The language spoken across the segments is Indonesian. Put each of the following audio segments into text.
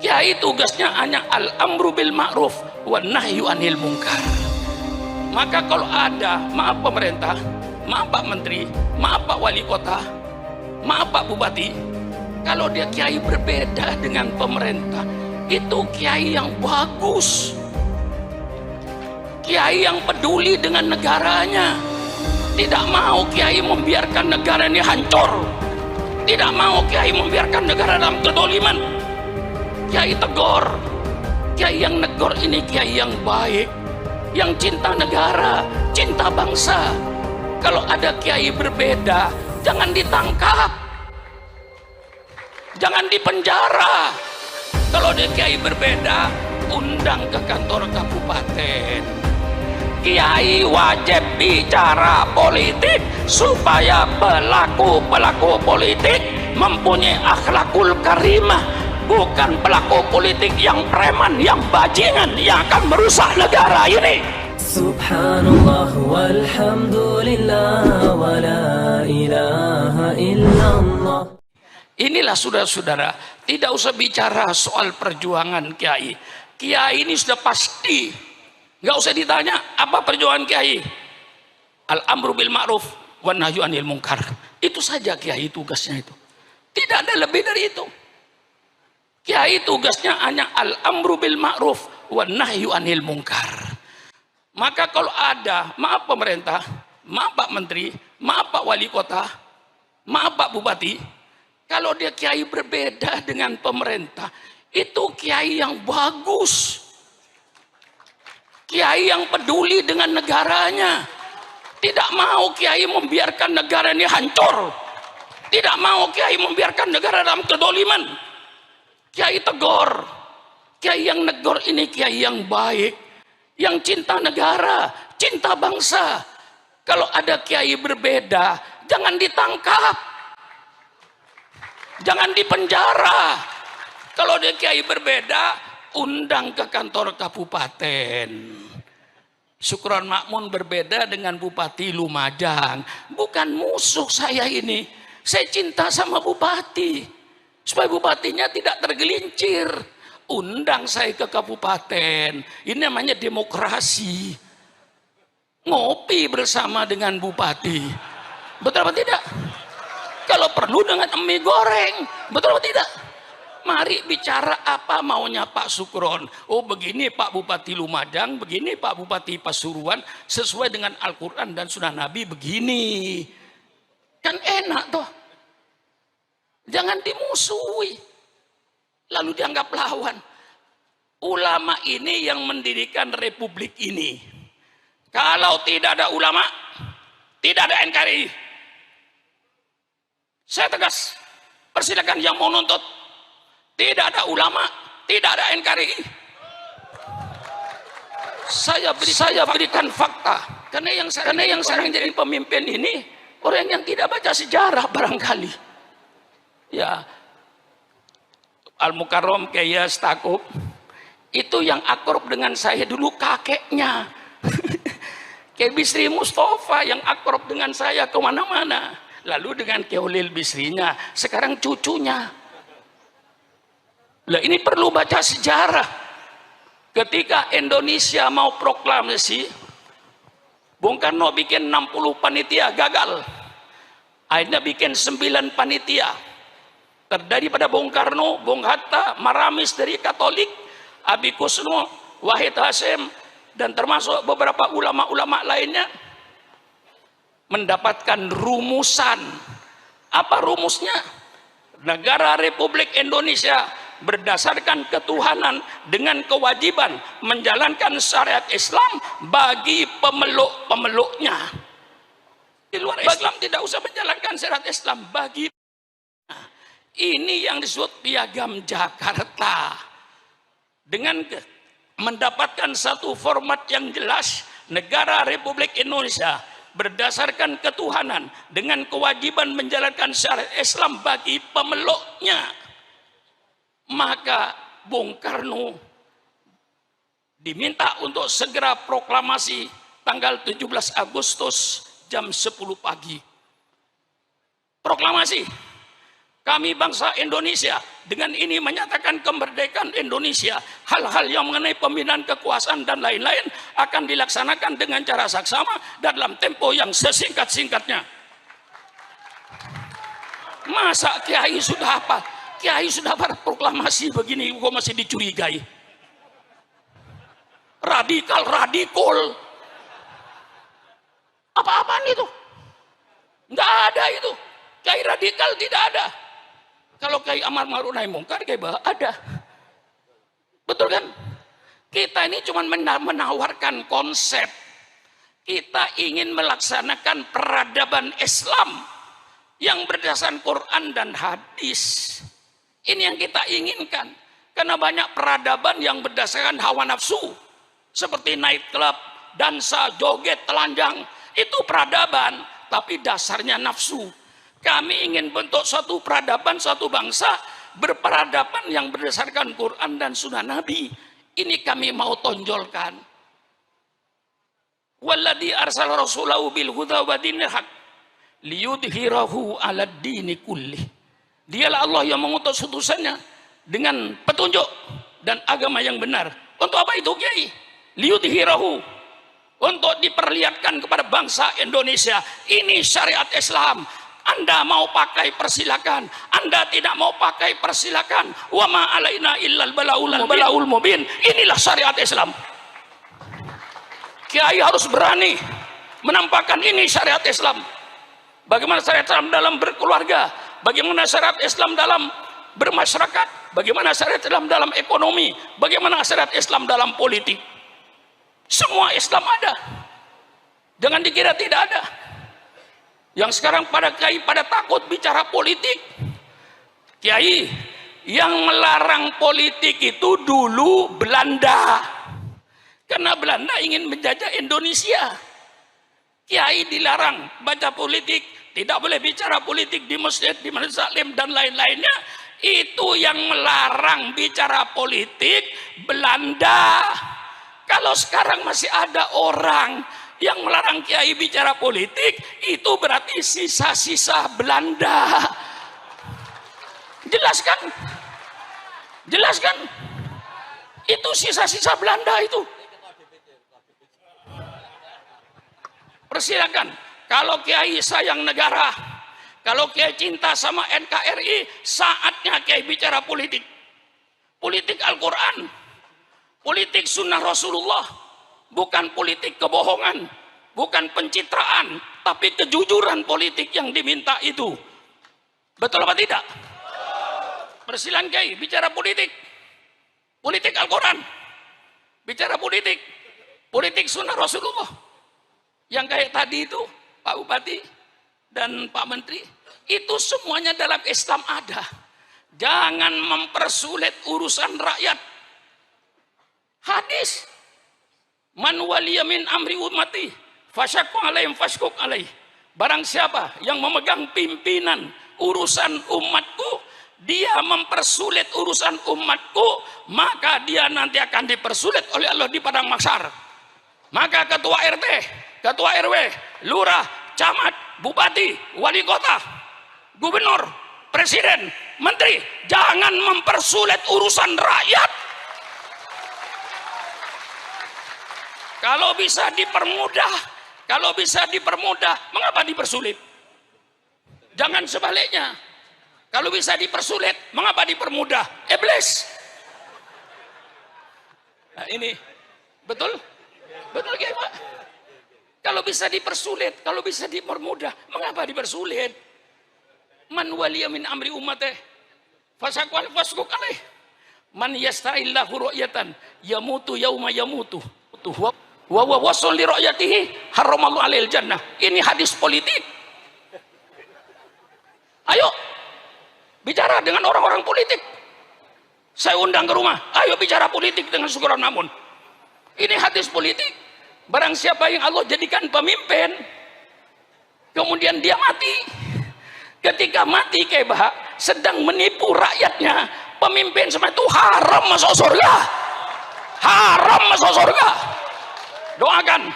Kiai tugasnya hanya al-amru bil ma'ruf wa nahyu anil munkar. Maka kalau ada, maaf pemerintah, maaf Pak Menteri, maaf Pak Wali Kota, maaf Pak Bupati, kalau dia kiai berbeda dengan pemerintah, itu kiai yang bagus, kiai yang peduli dengan negaranya, tidak mau kiai membiarkan negara ini hancur, tidak mau kiai membiarkan negara dalam kedoliman. Kiai tegur, kiai yang negor ini kiai yang baik, yang cinta negara, cinta bangsa. Kalau ada kiai berbeda, jangan ditangkap, jangan dipenjara. Kalau ada kiai berbeda, undang ke kantor kabupaten. Kiai wajib bicara politik supaya pelaku politik mempunyai akhlakul karimah, bukan pelaku politik yang preman, yang bajingan, yang akan merusak negara ini. Subhanallah walhamdulillah wa la ilaha illallah. Inilah saudara-saudara, tidak usah bicara soal perjuangan kiai. Kiai ini sudah pasti, nggak usah ditanya apa perjuangan kiai. Al-amru bil ma'ruf wa nahyu anil munkar. Itu saja kiai tugasnya itu. Tidak ada lebih dari itu. Kiai tugasnya hanya al-amru bil ma'ruf wa nahyu anil munkar. Maka kalau ada, maaf pemerintah, maaf Pak Menteri, maaf Pak Wali Kota, maaf Pak Bupati, kalau dia kiai berbeda dengan pemerintah, itu kiai yang bagus, kiai yang peduli dengan negaranya, tidak mau kiai membiarkan negara ini hancur, tidak mau kiai membiarkan negara dalam kedoliman. Kiai tegur, kiai yang negor ini kiai yang baik, yang cinta negara, cinta bangsa. Kalau ada kiai berbeda, jangan ditangkap, jangan dipenjara. Kalau ada kiai berbeda, undang ke kantor kabupaten. Syukron Makmun berbeda dengan Bupati Lumajang. Bukan musuh saya ini. Saya cinta sama bupati, supaya bupatinya tidak tergelincir. Undang saya ke kabupaten. Ini namanya demokrasi. Ngopi bersama dengan bupati. Betul apa tidak? Kalau perlu dengan mie goreng. Betul apa tidak? Mari bicara apa maunya Pak Sukron. Oh begini Pak Bupati Lumajang, begini Pak Bupati Pasuruan, sesuai dengan Al-Quran dan Sunnah Nabi begini. Kan enak toh. Jangan dimusuhi, lalu dianggap lawan. Ulama ini yang mendirikan republik ini. Kalau tidak ada ulama, tidak ada NKRI. Saya tegas, persilakan yang mau nuntut. Tidak ada ulama, tidak ada NKRI. Saya berikan fakta. Karena yang sekarang jadi pemimpin ini orang yang tidak baca sejarah barangkali. Ya, Al-Mukarram Kiai Stakuf itu yang akrab dengan saya dulu kakeknya. Kiai Bisri Mustafa yang akrab dengan saya kemana-mana. Lalu dengan Kiai Ulil Bisrinya, sekarang cucunya. Lah ini perlu baca sejarah. Ketika Indonesia mau proklamasi, Bung Karno bikin 60 panitia, gagal. Akhirnya bikin 9 panitia. Terdiri pada Bung Karno, Bung Hatta, Maramis dari Katolik, Abi Kusno, Wahid Hasyim, dan termasuk beberapa ulama-ulama lainnya mendapatkan rumusan. Apa rumusnya? Negara Republik Indonesia berdasarkan ketuhanan dengan kewajiban menjalankan syariat Islam bagi pemeluk-pemeluknya. Di luar Islam tidak usah menjalankan syariat Islam bagi. Ini yang disebut Piagam Jakarta. Dengan mendapatkan satu format yang jelas, negara Republik Indonesia berdasarkan ketuhanan dengan kewajiban menjalankan syariat Islam bagi pemeluknya. Maka Bung Karno diminta untuk segera proklamasi tanggal 17 Agustus jam 10 pagi. Proklamasi. Kami bangsa Indonesia dengan ini menyatakan kemerdekaan Indonesia. Hal-hal yang mengenai pembinaan kekuasaan dan lain-lain akan dilaksanakan dengan cara saksama dalam tempo yang sesingkat-singkatnya. Masa kiai sudah apa? Kiai sudah berproklamasi begini kok masih dicurigai? Radikal. Apa-apaan itu? Nggak ada itu. Kiai radikal tidak ada. Kalau kiai amar ma'ruf nahi mungkar kiai ada. Betul kan? Kita ini cuma menawarkan konsep. Kita ingin melaksanakan peradaban Islam yang berdasarkan Quran dan hadis. Ini yang kita inginkan. Karena banyak peradaban yang berdasarkan hawa nafsu. Seperti night club, dansa, joget, telanjang. Itu peradaban, tapi dasarnya nafsu. Kami ingin bentuk suatu peradaban, suatu bangsa berperadaban yang berdasarkan Quran dan Sunnah Nabi. Ini kami mau tonjolkan. Walladzi arsala rasulahu bil huda wa dinil haq liyudhhirahu 'alad dini kullih. Dialah Allah yang mengutus utusannya dengan petunjuk dan agama yang benar. Untuk apa itu Kiai? Liyudhhirahu, untuk diperlihatkan kepada bangsa Indonesia. Ini syariat Islam. Anda mau pakai persilakan, Anda tidak mau pakai persilakan. Wa ma alaina illal balaul mubin. Inilah syariat Islam. Kiai harus berani menampakkan ini syariat Islam. Bagaimana syariat Islam dalam berkeluarga, bagaimana syariat Islam dalam bermasyarakat, bagaimana syariat Islam dalam ekonomi, bagaimana syariat Islam dalam politik. Semua Islam ada. Jangan dikira tidak ada. Yang sekarang pada kiai pada takut bicara politik. Kiai, yang melarang politik itu dulu Belanda. Karena Belanda ingin menjajah Indonesia. Kiai dilarang baca politik, tidak boleh bicara politik di masjid, di majelis taklim dan lain-lainnya. Itu yang melarang bicara politik Belanda. Kalau sekarang masih ada orang yang melarang kiai bicara politik, itu berarti sisa-sisa Belanda. Jelaskan? Jelaskan? Itu sisa-sisa Belanda itu. Persilakan. Kalau kiai sayang negara, kalau kiai cinta sama NKRI, saatnya kiai bicara politik. Politik Al-Quran, politik sunnah Rasulullah, bukan politik kebohongan, bukan pencitraan, tapi kejujuran politik yang diminta itu. Betul apa tidak? Persilakan kiai bicara politik. Politik Al-Quran, bicara politik, politik sunnah Rasulullah. Yang kayak tadi itu Pak Bupati dan Pak Menteri, itu semuanya dalam Islam ada. Jangan mempersulit urusan rakyat. Hadis, man waliya min amri ummati fasyaqqa alaihim fashquq alaih. Barang siapa yang memegang pimpinan urusan umatku, dia mempersulit urusan umatku, maka dia nanti akan dipersulit oleh Allah di padang mahsyar. Maka ketua RT, ketua RW, lurah, camat, bupati, wali kota, gubernur, presiden, menteri, jangan mempersulit urusan rakyat. Kalau bisa dipermudah, mengapa dipersulit? Jangan sebaliknya. Kalau bisa dipersulit, mengapa dipermudah? Iblis. Nah ini betul? Betul ya Pak? Kalau bisa dipersulit, kalau bisa dipermudah, mengapa dipersulit? Man waliya min amri umatih fasaqwal fasquq alaih. Man yasta'illahu ru'yatan yamutu yauma yamutu. Wa wasul li ru'yatihi haramallahu alail jannah. Ini hadis politik. Ayo bicara dengan orang-orang politik. Saya undang ke rumah. Ayo bicara politik dengan Syukuran Makmun. Ini hadis politik. Barang siapa yang Allah jadikan pemimpin, kemudian dia mati. Ketika mati kayak sedang menipu rakyatnya, pemimpin semua itu haram masuk surga. Haram masuk surga. Doakan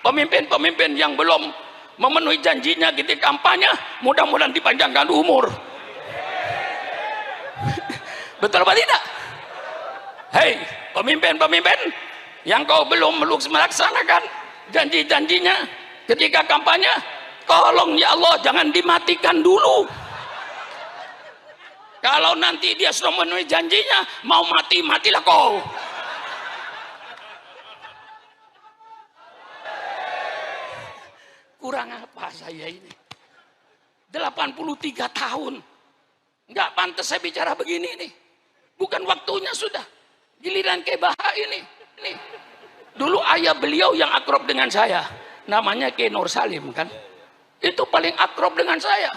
pemimpin-pemimpin yang belum memenuhi janjinya ketika kampanye, mudah-mudahan dipanjangkan umur. Betul apa tidak? Hei, pemimpin-pemimpin yang kau belum melaksanakan janji-janjinya ketika kampanye, tolong ya Allah jangan dimatikan dulu. Kalau nanti dia sudah memenuhi janjinya, mau mati, matilah kau. Kurang apa saya ini? 83 tahun. Nggak pantas saya bicara begini nih. Bukan waktunya sudah. Giliran Kebaha ini. Nih. Dulu ayah beliau yang akrab dengan saya. Namanya Ki Nur Salim kan. Itu paling akrab dengan saya.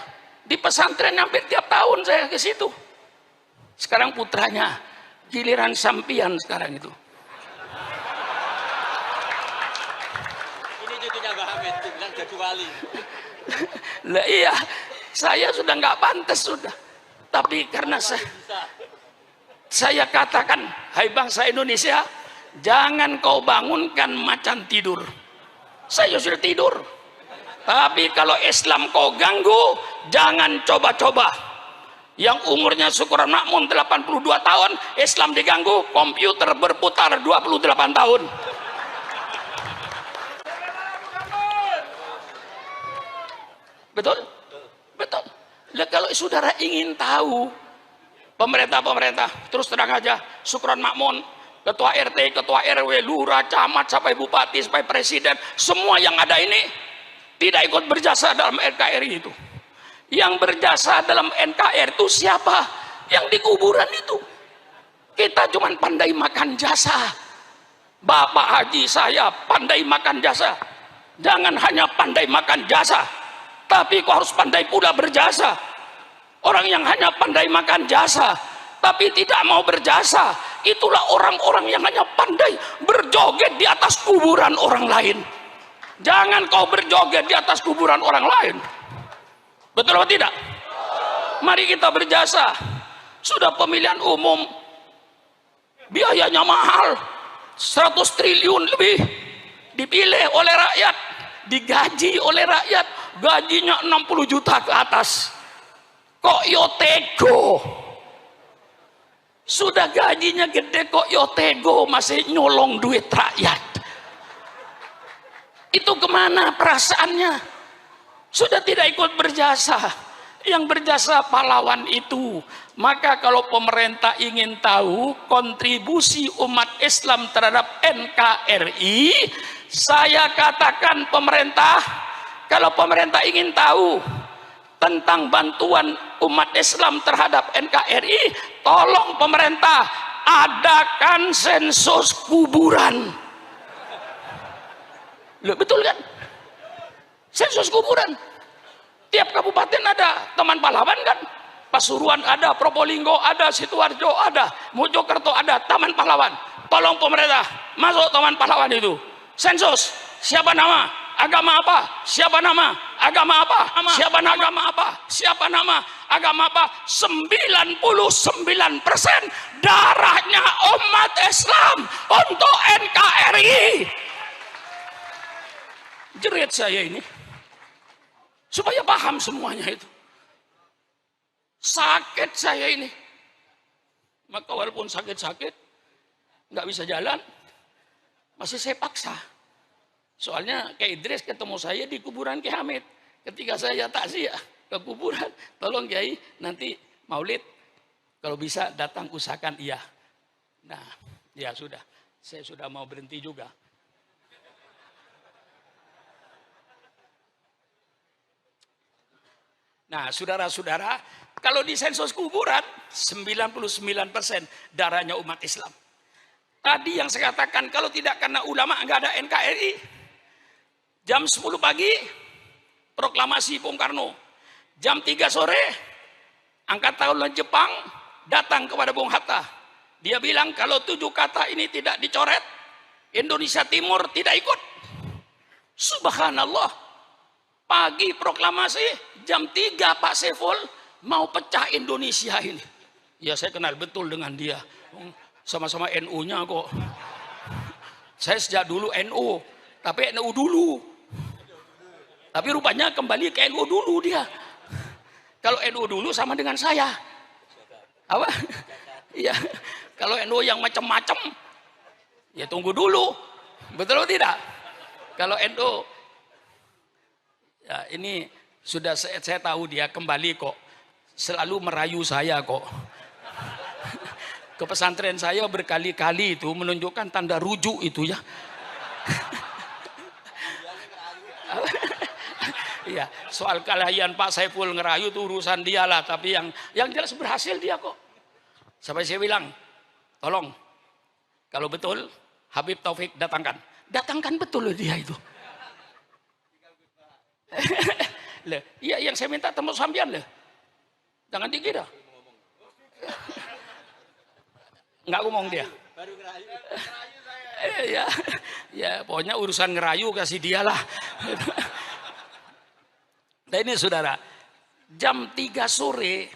Di pesantren hampir tiap tahun saya ke situ. Sekarang putranya. Giliran sampian sekarang itu. Ini cucunya Mbak Hamid, bilang jadi wali. Lah iya, saya sudah nggak pantas sudah. Tapi karena saya katakan, hai bangsa Indonesia, jangan kau bangunkan macan tidur. Saya sudah tidur. Tapi kalau Islam kau ganggu, jangan coba-coba. Yang umurnya Syukron Makmun 82 tahun, Islam diganggu, komputer berputar 28 tahun. Betul? Betul. Nah, kalau saudara ingin tahu pemerintah, terus terang aja, Syukron Makmun, ketua RT, ketua RW, lurah, camat, sampai bupati, sampai presiden, semua yang ada ini tidak ikut berjasa dalam NKRI itu. Yang berjasa dalam NKRI itu siapa? Yang di kuburan itu. Kita cuma pandai makan jasa. Bapak Haji saya pandai makan jasa. Jangan hanya pandai makan jasa, tapi kau harus pandai pula berjasa. Orang yang hanya pandai makan jasa tapi tidak mau berjasa, itulah orang-orang yang hanya pandai berjoget di atas kuburan orang lain. Jangan kau berjoget di atas kuburan orang lain. Betul atau tidak? Mari kita berjasa. Sudah pemilihan umum, biayanya mahal, 100 triliun lebih, dipilih oleh rakyat, digaji oleh rakyat, gajinya 60 juta ke atas. Kok yo tego? Sudah gajinya gede kok yo tego masih nyolong duit rakyat. Itu kemana perasaannya? Sudah tidak ikut berjasa. Yang berjasa pahlawan itu. Maka kalau pemerintah ingin tahu kontribusi umat Islam terhadap NKRI, saya katakan pemerintah, kalau pemerintah ingin tahu tentang bantuan umat Islam terhadap NKRI, tolong pemerintah adakan sensus kuburan. Loh, betul kan? Sensus kuburan. Tiap kabupaten ada Taman Pahlawan kan? Pasuruan ada, Probolinggo ada, Sidoarjo ada, Mojokerto ada Taman Pahlawan. Tolong pemerintah masuk Taman Pahlawan itu. Sensus, siapa nama, agama apa, siapa nama, agama apa, siapa nama, agama apa, siapa nama, agama apa. 99% darahnya umat Islam untuk NKRI. Jerit saya ini supaya paham semuanya itu. Sakit saya ini. Maka walaupun sakit-sakit, nggak bisa jalan, masih saya paksa. Soalnya Kiai Idris ketemu saya di kuburan Kiai Hamid. Ketika saya takziah ke kuburan, tolong Kiai nanti maulid kalau bisa datang usahakan iya. Nah, ya sudah, saya sudah mau berhenti juga. Nah, saudara-saudara, kalau di sensus kuburan 99% darahnya umat Islam. Tadi yang saya katakan kalau tidak karena ulama nggak ada NKRI. Jam 10 pagi proklamasi Bung Karno. Jam 3 sore angkatan Jepang datang kepada Bung Hatta. Dia bilang kalau 7 kata ini tidak dicoret, Indonesia Timur tidak ikut. Subhanallah. Pagi proklamasi, jam 3 Pak Saiful mau pecah Indonesia ini. Ya saya kenal betul dengan dia. Sama-sama NU-nya kok. Saya sejak dulu NU, tapi NU dulu. Tapi rupanya kembali ke NU dulu dia. Kalau NU dulu sama dengan saya. Apa? Ya, kalau NU yang macam-macam, ya tunggu dulu. Betul atau tidak? Kalau NU, ya ini sudah saya tahu dia kembali kok. Selalu merayu saya kok. Ke pesantren saya berkali-kali itu menunjukkan tanda rujuk itu ya. Iya, soal kelahian Pak Saiful ngerayu itu urusan dia lah, tapi yang jelas berhasil dia kok. Sampai saya bilang, tolong kalau betul Habib Taufik datangkan betul loh dia itu. Iya, yang saya minta temu sampean loh. Jangan dikira. Nggak ngomong dia. Baru ngerayu. Ya, pokoknya urusan ngerayu kasih dia lah. Nah ini saudara, jam 3 sore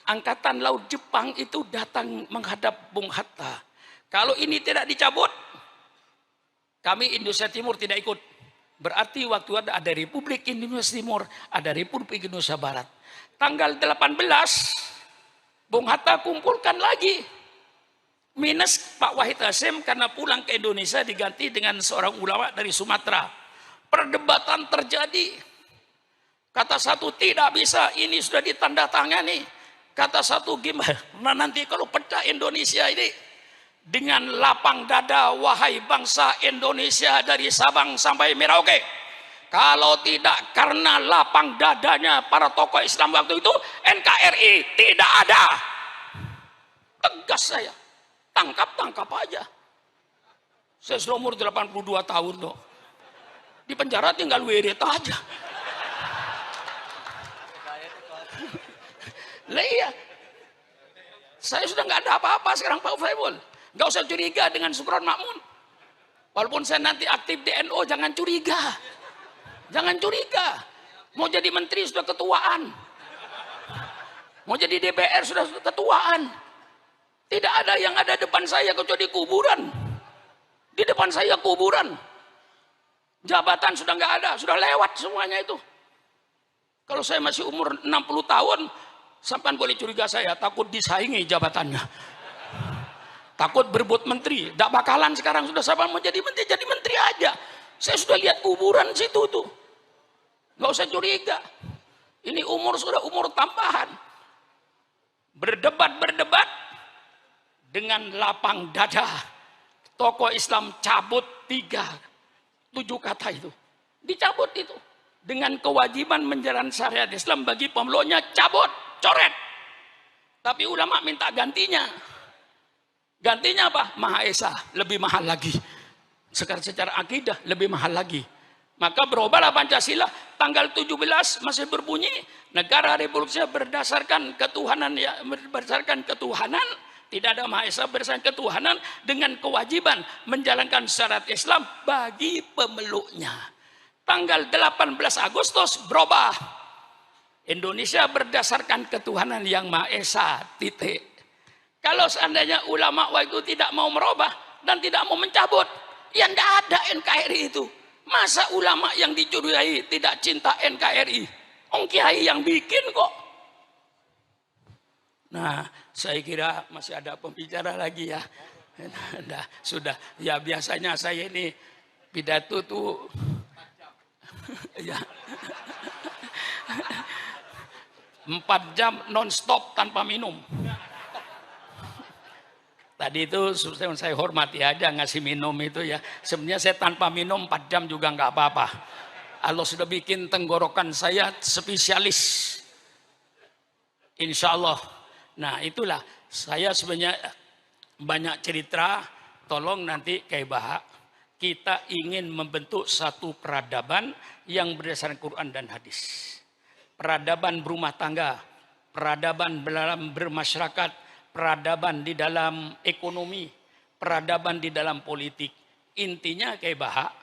Angkatan Laut Jepang itu datang menghadap Bung Hatta. Kalau ini tidak dicabut, kami Indonesia Timur tidak ikut. Berarti waktu ada Republik Indonesia Timur, ada Republik Indonesia Barat. Tanggal 18, Bung Hatta kumpulkan lagi. Minus Pak Wahid Hasyim karena pulang ke Indonesia diganti dengan seorang ulama dari Sumatera. Perdebatan terjadi. Kata satu tidak bisa, ini sudah ditandatangani. Kata satu gimana? Nah nanti kalau pecah Indonesia ini dengan lapang dada wahai bangsa Indonesia dari Sabang sampai Merauke. Kalau tidak karena lapang dadanya para tokoh Islam waktu itu, NKRI tidak ada. Tegas saya. Tangkap aja. Saya sudah umur 82 tahun loh. Di penjara tinggal wirid aja. Lah iya. Saya sudah nggak ada apa-apa sekarang Pak Faibul. Nggak usah curiga dengan Sukron Makmun. Walaupun saya nanti aktif di NU, jangan curiga. Jangan curiga. Mau jadi menteri sudah ketuaan. Mau jadi DPR sudah ketuaan. Tidak ada yang ada depan saya kecuali kuburan. Di depan saya kuburan. Jabatan sudah nggak ada, sudah lewat semuanya itu. Kalau saya masih umur 60 tahun, sampean boleh curiga saya, takut disaingi jabatannya. Takut berebut menteri. Tidak bakalan sekarang sudah sampean mau jadi menteri aja. Saya sudah lihat kuburan situ tuh. Nggak usah curiga. Ini umur sudah umur tambahan. Berdebat dengan lapang dada. Tokoh Islam cabut 7 kata itu. Dicabut itu. Dengan kewajiban menjalankan syariat Islam bagi pemeluknya, cabut, coret. Tapi ulama minta gantinya. Gantinya apa? Maha Esa, lebih mahal lagi. Secara akidah lebih mahal lagi. Maka berubahlah Pancasila, tanggal 17 masih berbunyi, negara Republik Indonesia berdasarkan ketuhanan, ya, berdasarkan ketuhanan, tidak ada Maha Esa, berdasarkan ketuhanan dengan kewajiban menjalankan syariat Islam bagi pemeluknya. Tanggal 18 Agustus berubah. Indonesia berdasarkan ketuhanan yang Maha Esa, titik. Kalau seandainya ulama waktu itu tidak mau merubah dan tidak mau mencabut, ya tidak ada NKRI itu. Masa ulama yang dicurigai tidak cinta NKRI? Ong Kiai yang bikin kok. Nah, saya kira masih ada pembicara lagi ya. Nah, sudah. Ya biasanya saya ini pidato tuh ya 4 jam non-stop tanpa minum. Tadi itu saya hormati aja ngasih minum itu ya. Sebenarnya saya tanpa minum 4 jam juga nggak apa-apa. Allah sudah bikin tenggorokan saya spesialis. Insya Allah. Nah itulah saya sebenarnya banyak cerita. Tolong nanti kayak Bahak. Kita ingin membentuk satu peradaban yang berdasarkan Quran dan hadis. Peradaban berumah tangga. Peradaban dalam bermasyarakat. Peradaban di dalam ekonomi, peradaban di dalam politik. Intinya kayak Bahak,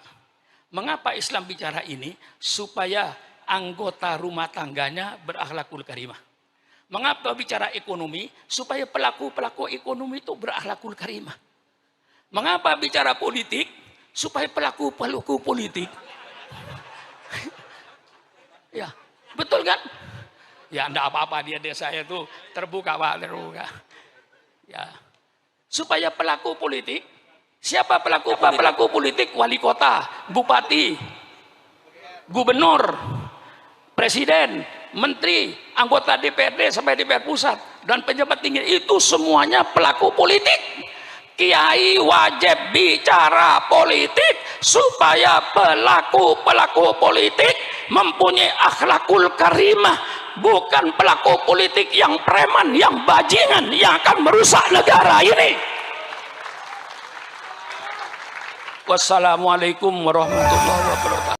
mengapa Islam bicara ini? Supaya anggota rumah tangganya berakhlakul karimah. Mengapa bicara ekonomi? Supaya pelaku-pelaku ekonomi itu berakhlakul karimah. Mengapa bicara politik? Supaya pelaku-pelaku politik. Ya, betul kan? Ya, enggak apa-apa dia desa itu terbuka Pak, terbuka. Ya, supaya pelaku politik, siapa pelaku politik? Wali kota, bupati, gubernur, presiden, menteri, anggota DPRD sampai DPR pusat dan pejabat tinggi, itu semuanya pelaku politik. Kiai wajib bicara politik supaya pelaku politik mempunyai akhlakul karimah, bukan pelaku politik yang preman, yang bajingan, yang akan merusak negara ini. Wassalamualaikum warahmatullahi wabarakatuh.